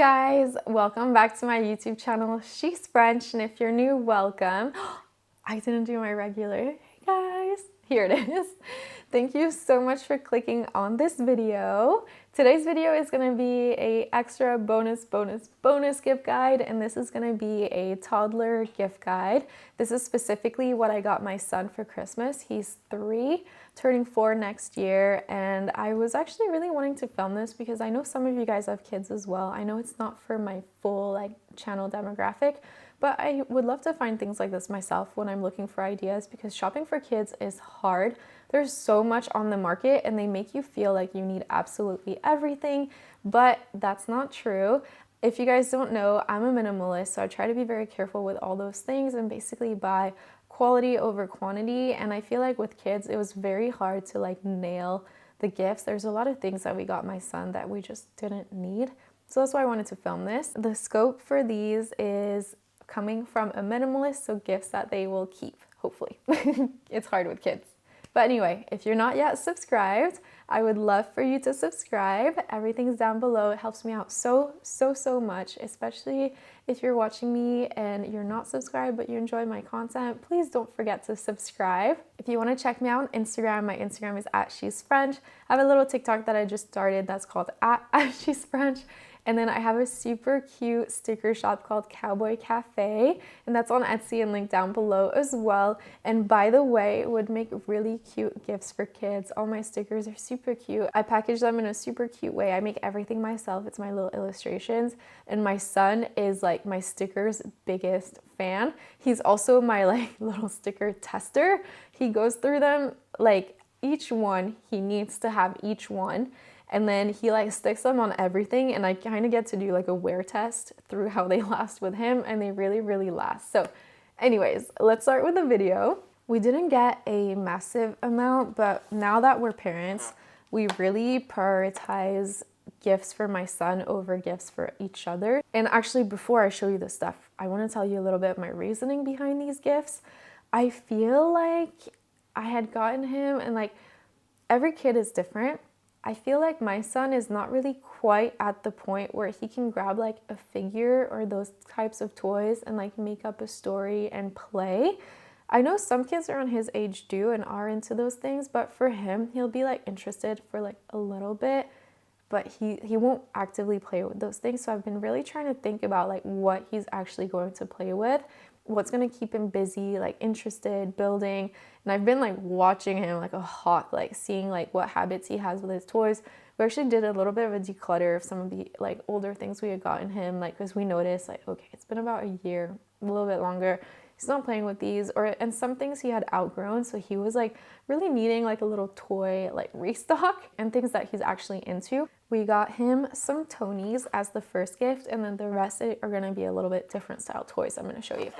guys, welcome back to my YouTube channel, She's French, and if you're new, welcome. I didn't do my regular, hey guys, here it is. Thank you so much for clicking on this video. Today's video is going to be a extra bonus gift guide, and this is going to be a toddler gift guide. This is specifically what I got my son for Christmas. He's 3, turning 4 next year, and I was actually really wanting to film this because I know some of you guys have kids as well. I know it's not for my full channel demographic, but I would love to find things like this myself when I'm looking for ideas, because shopping for kids is hard. There's so much on the market and they make you feel like you need absolutely everything, but that's not true. If you guys don't know, I'm a minimalist, so I try to be very careful with all those things and basically buy quality over quantity. And I feel like with kids, it was very hard to nail the gifts. There's a lot of things that we got my son that we just didn't need. So that's why I wanted to film this. The scope for these is coming from a minimalist, so gifts that they will keep, hopefully. It's hard with kids. But anyway, if you're not yet subscribed, I would love for you to subscribe. Everything's down below. It helps me out so much, especially if you're watching me and you're not subscribed but you enjoy my content. Please don't forget to subscribe. If you want to check me out on Instagram, my Instagram is @shesfrench. I have a little TikTok that I just started that's called @shesfrench. And then I have a super cute sticker shop called Cowboy Cafe, and that's on Etsy and linked down below as well. And by the way, it would make really cute gifts for kids. All my stickers are super cute. I package them in a super cute way. I make everything myself. It's my little illustrations. And my son is my stickers biggest fan. He's also my little sticker tester. He goes through them, each one, he needs to have each one. And then he sticks them on everything, and I kind of get to do a wear test through how they last with him, and they really last. So anyways, let's start with the video. We didn't get a massive amount, but now that we're parents, we really prioritize gifts for my son over gifts for each other. And actually, before I show you this stuff, I want to tell you a little bit of my reasoning behind these gifts. I feel like I had gotten him, and every kid is different. I feel like my son is not really quite at the point where he can grab a figure or those types of toys and make up a story and play. I know some kids around his age do and are into those things, but for him, he'll be interested for a little bit, but he won't actively play with those things. So I've been really trying to think about what he's actually going to play with, what's going to keep him busy, interested, building. And I've been watching him like a hawk, seeing what habits he has with his toys. We actually did a little bit of a declutter of some of the older things we had gotten him, because we noticed okay, it's been about a year, a little bit longer. He's not playing with these, and some things he had outgrown, so he was really needing a little toy restock and things that he's actually into. We got him some Tonies as the first gift, and then the rest are going to be a little bit different style toys I'm going to show you.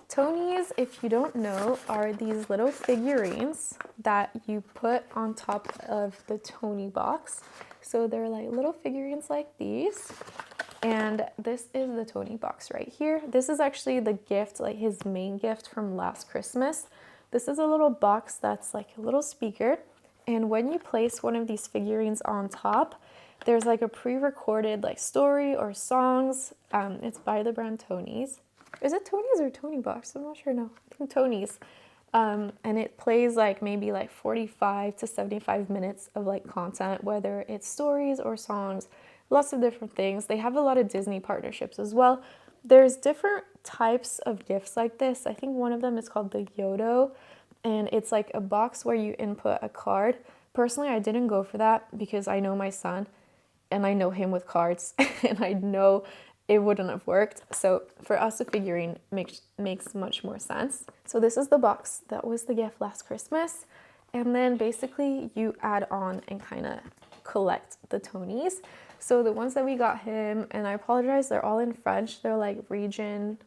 Tonies, if you don't know, are these little figurines that you put on top of the Toniebox. So they're little figurines like these. And this is the Toniebox right here. This is actually the gift, his main gift from last Christmas. This is a little box that's a little speaker. And when you place one of these figurines on top, there's a pre-recorded story or songs. It's by the brand Tonies. Is it Tonies or Toniebox? I'm not sure. No, I think Tonies. And it plays maybe 45 to 75 minutes of content, whether it's stories or songs, lots of different things. They have a lot of Disney partnerships as well. There's different types of gifts like this. I think one of them is called the Yodo, and it's a box where you input a card. Personally, I didn't go for that because I know my son and I know him with cards and I know it wouldn't have worked. So for us, a figurine makes much more sense. So this is the box. That was the gift last Christmas. And then basically you add on and kind of collect the Tonies. So the ones that we got him, and I apologize, they're all in French. They're region,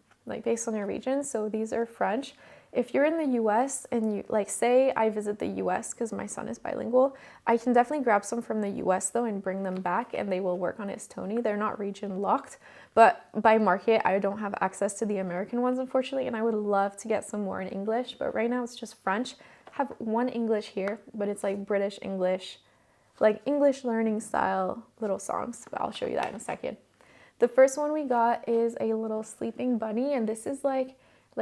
based on your region. So these are French. If you're in the US and you say I visit the US because my son is bilingual, I can definitely grab some from the US though and bring them back and they will work on his Tonie. They're not region locked, but by market, I don't have access to the American ones, unfortunately, and I would love to get some more in English, but right now it's just French. I have one English here, but it's British English, English learning style little songs, but I'll show you that in a second. The first one we got is a little sleeping bunny, and this is like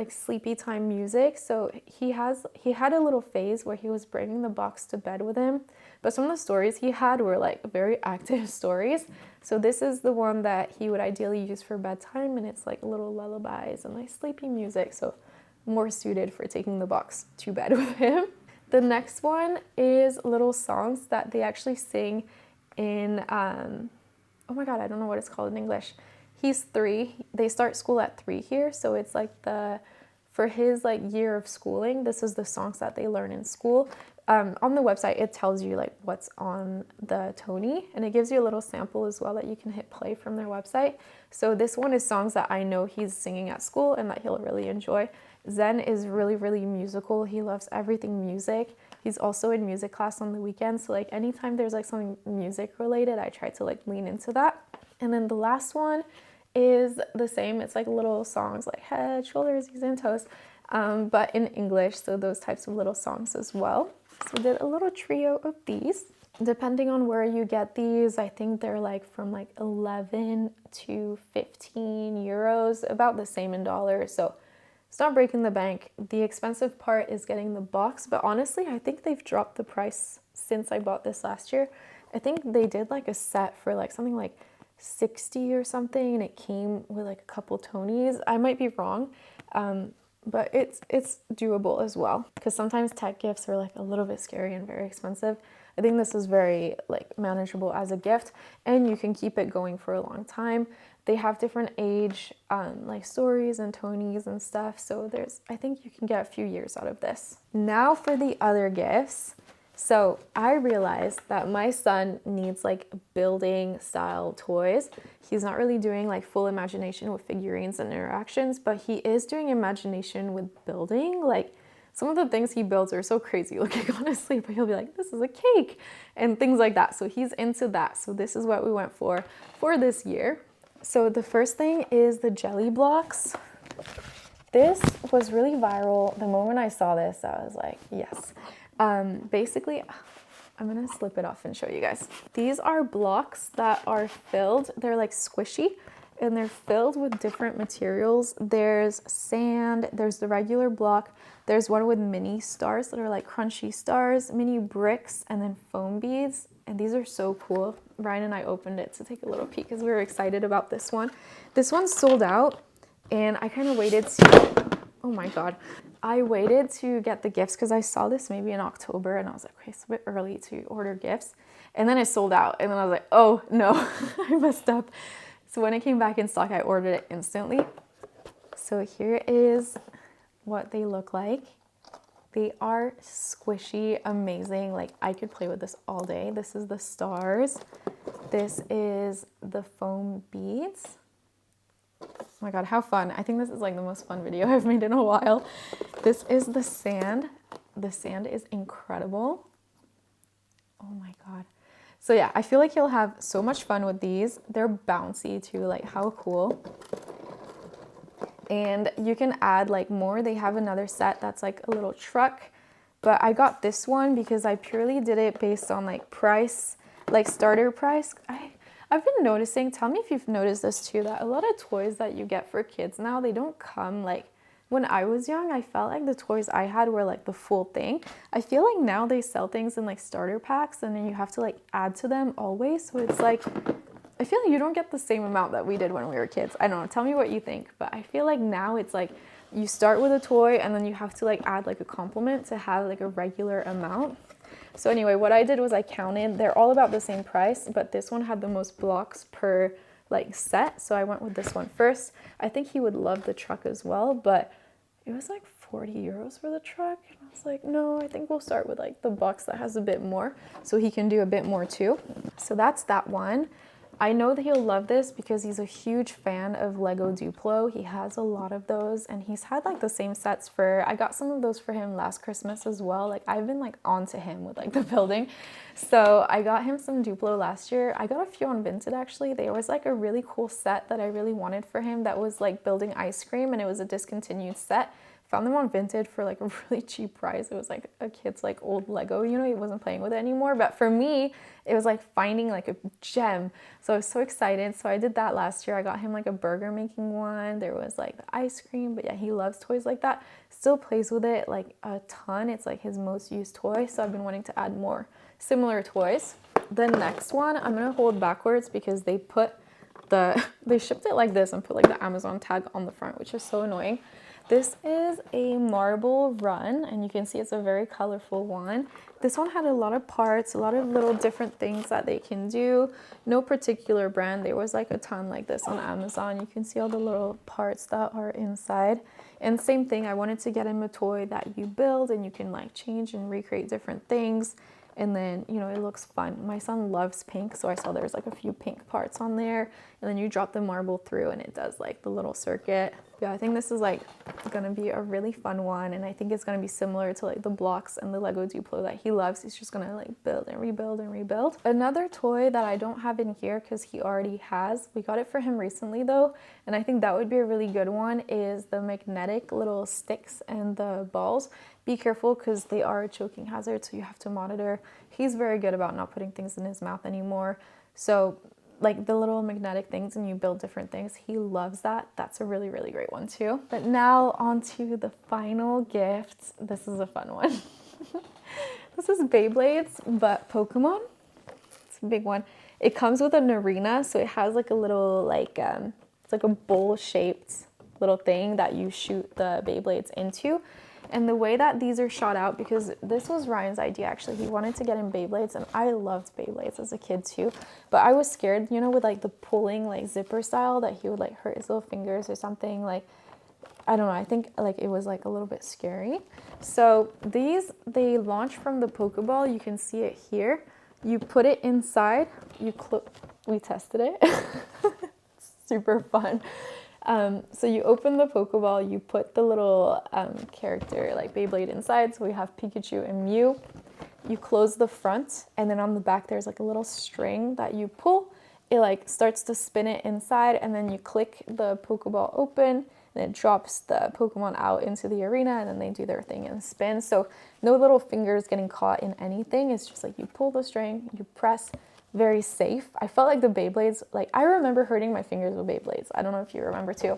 sleepy time music. So he had a little phase where he was bringing the box to bed with him, but some of the stories he had were like very active stories. So this is the one that he would ideally use for bedtime, and it's like little lullabies and like sleepy music, so more suited for taking the box to bed with him. The next one is little songs that they actually sing in oh my god, I don't know what it's called in English. He's 3. They start school at 3 here, so it's like for his like year of schooling, this is the songs that they learn in school. On the website, it tells you like what's on the Tonie, and it gives you a little sample as well that you can hit play from their website. So this one is songs that I know he's singing at school and that he'll really enjoy. Zen is really, really musical. He loves everything music. He's also in music class on the weekends, so like anytime there's like something music related, I try to like lean into that. And then the last one is the same. It's like little songs like head, shoulders, knees, and toes, but in English, so those types of little songs as well. So I did a little trio of these. Depending on where you get these, I think they're like from like 11 to 15 euros, about the same in dollars. So it's not breaking the bank. The expensive part is getting the box, but honestly, I think they've dropped the price since I bought this last year. I think they did like a set for like something like 60 or something, and it came with like a couple Tonies. I might be wrong, but it's doable as well, because sometimes tech gifts are like a little bit scary and very expensive. I think this is very like manageable as a gift, and you can keep it going for a long time. They have different age like stories and Tonies and stuff, so I think you can get a few years out of this. Now for the other gifts. So I realized that my son needs like building style toys. He's not really doing like full imagination with figurines and interactions, but he is doing imagination with building. Like some of the things he builds are so crazy looking, honestly, but he'll be like, this is a cake and things like that. So he's into that. So this is what we went for this year. So the first thing is the Jellyblocks. This was really viral. The moment I saw this, I was like, yes. Basically, I'm gonna slip it off and show you guys. These are blocks that are filled, they're like squishy, and they're filled with different materials. There's sand, there's the regular block, there's one with mini stars that are like crunchy stars, mini bricks, and then foam beads. And these are so cool. Ryan and I opened it to take a little peek because we were excited about this one. This one's sold out, and I kind of waited to, oh my god. I waited to get the gifts because I saw this maybe in October, and I was like, okay, it's a bit early to order gifts. And then it sold out, and then I was like, oh no, I messed up. So when it came back in stock, I ordered it instantly. So here is what they look like. They are squishy, amazing. Like I could play with this all day. This is the stars. This is the foam beads. Oh my god, how fun. I think this is like the most fun video I've made in a while. This is the sand. The sand is incredible. Oh my god. So yeah, I feel like he'll have so much fun with these. They're bouncy too, like how cool. And you can add like more. They have another set that's like a little truck, but I got this one because I purely did it based on like price, like starter price. I've been noticing, tell me if you've noticed this too, that a lot of toys that you get for kids now, they don't come like, when I was young, I felt like the toys I had were like the full thing. I feel like now they sell things in like starter packs, and then you have to like add to them always. So it's like, I feel like you don't get the same amount that we did when we were kids. I don't know, tell me what you think, but I feel like now it's like, you start with a toy and then you have to like add like a complement to have like a regular amount. So anyway, what I did was I counted, they're all about the same price, but this one had the most blocks per like set. So I went with this one first. I think he would love the truck as well, but it was like 40 euros for the truck. And I was like, no, I think we'll start with like the box that has a bit more so he can do a bit more too. So that's that one. I know that he'll love this because he's a huge fan of Lego Duplo. He has a lot of those, and he's had like the same sets I got some of those for him last Christmas as well. Like I've been like onto him with like the building. So I got him some Duplo last year. I got a few on Vinted actually. There was like a really cool set that I really wanted for him that was like building ice cream, and it was a discontinued set. found them on Vinted for like a really cheap price. It was like a kid's like old Lego, you know, he wasn't playing with it anymore. But for me, it was like finding like a gem. So I was so excited. So I did that last year. I got him like a burger making one. There was like the ice cream, but yeah, he loves toys like that. Still plays with it like a ton. It's like his most used toy. So I've been wanting to add more similar toys. The next one, I'm gonna hold backwards because they shipped it like this and put like the Amazon tag on the front, which is so annoying. This is a Marblerun, and you can see it's a very colorful one. This one had a lot of parts, a lot of little different things that they can do. No particular brand. There was like a ton like this on Amazon. You can see all the little parts that are inside. And same thing, I wanted to get him a toy that you build and you can like change and recreate different things. And then, you know, it looks fun. My son loves pink, so I saw there's like a few pink parts on there. And then you drop the marble through and it does like the little circuit. Yeah, I think this is like gonna be a really fun one. And I think it's gonna be similar to like the blocks and the Lego Duplo that he loves. He's just gonna like build and rebuild and rebuild. Another toy that I don't have in here because he already has, we got it for him recently though, and I think that would be a really good one, is the magnetic little sticks and the balls. Be careful because they are a choking hazard, so you have to monitor. He's very good about not putting things in his mouth anymore. So like the little magnetic things and you build different things, he loves that. That's a really, really great one too. But now on to the final gift. This is a fun one. This is Beyblades, but Pokemon. It's a big one. It comes with an arena, so it has like a little like, it's like a bowl shaped little thing that you shoot the Beyblades into. And the way that these are shot out, because this was Ryan's idea actually, he wanted to get in Beyblades, and I loved Beyblades as a kid too, but I was scared, you know, with like the pulling like zipper style, that he would like hurt his little fingers or something. Like, I don't know, I think like it was like a little bit scary. So these, they launch from the Pokeball. You can see it here. You put it inside, we tested it. It's super fun. So you open the Pokeball, you put the little character like Beyblade inside. So we have Pikachu and Mew. You close the front, and then on the back there's like a little string that you pull. It like starts to spin it inside, and then you click the Pokeball open, and it drops the Pokemon out into the arena, and then they do their thing and spin. So no little fingers getting caught in anything. It's just like you pull the string, you press. Very safe. I felt like the Beyblades, like I remember hurting my fingers with Beyblades. I don't know if you remember too.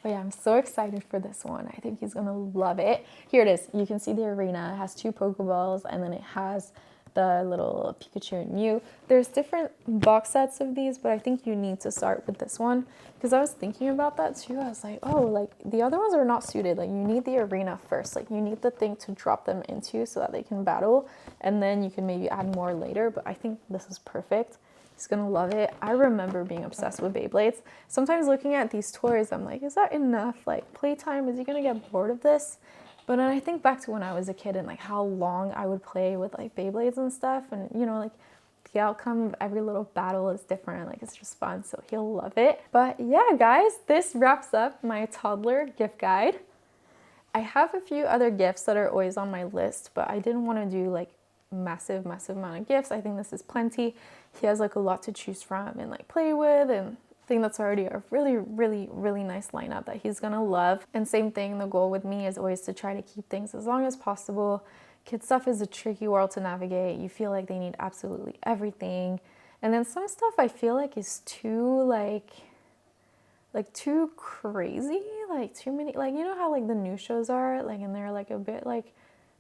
But yeah, I'm so excited for this one. I think he's gonna love it. Here it is. You can see the arena. It has 2 Pokeballs, and then it has the little Pikachu and Mew. There's different box sets of these, but I think you need to start with this one, because I was thinking about that too. I was like, oh, like the other ones are not suited. Like you need the arena first. Like you need the thing to drop them into so that they can battle, and then you can maybe add more later. But I think this is perfect. He's gonna love it. I remember being obsessed with Beyblades. Sometimes looking at these toys, I'm like, is that enough? Like playtime, is he gonna get bored of this? But then I think back to when I was a kid and like how long I would play with like Beyblades and stuff, and you know, like the outcome of every little battle is different. Like it's just fun, so he'll love it. But yeah, guys, this wraps up my toddler gift guide. I have a few other gifts that are always on my list, but I didn't want to do like massive amount of gifts. I think this is plenty. He has like a lot to choose from and like play with, and I think that's already a really nice lineup that he's gonna love. And same thing, the goal with me is always to try to keep things as long as possible. Kid stuff is a tricky world to navigate. You feel like they need absolutely everything, and then some stuff I feel like is too like too crazy, like too many, like you know how like the new shows are, like, and they're like a bit like,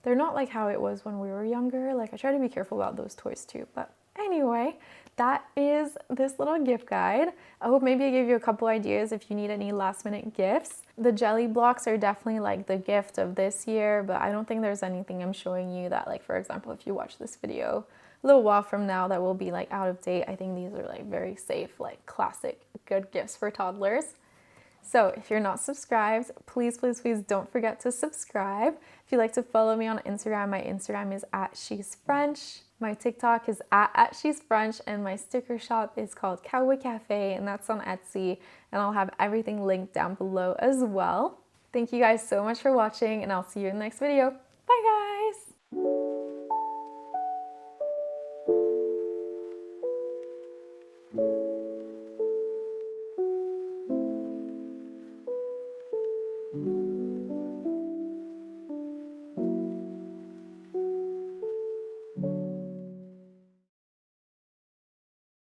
they're not like how it was when we were younger. Like I try to be careful about those toys too. But anyway, that is this little gift guide. I hope maybe I gave you a couple ideas if you need any last minute gifts. The Jellyblocks are definitely like the gift of this year, but I don't think there's anything I'm showing you that, like, for example, if you watch this video a little while from now, that will be like out of date. I think these are like very safe, like classic good gifts for toddlers. So if you're not subscribed, please don't forget to subscribe. If you'd like to follow me on Instagram, my Instagram is @shesfrench. My TikTok is @shesfrench, and my sticker shop is called Cowboy Cafe, and that's on Etsy. And I'll have everything linked down below as well. Thank you guys so much for watching, and I'll see you in the next video. Bye guys!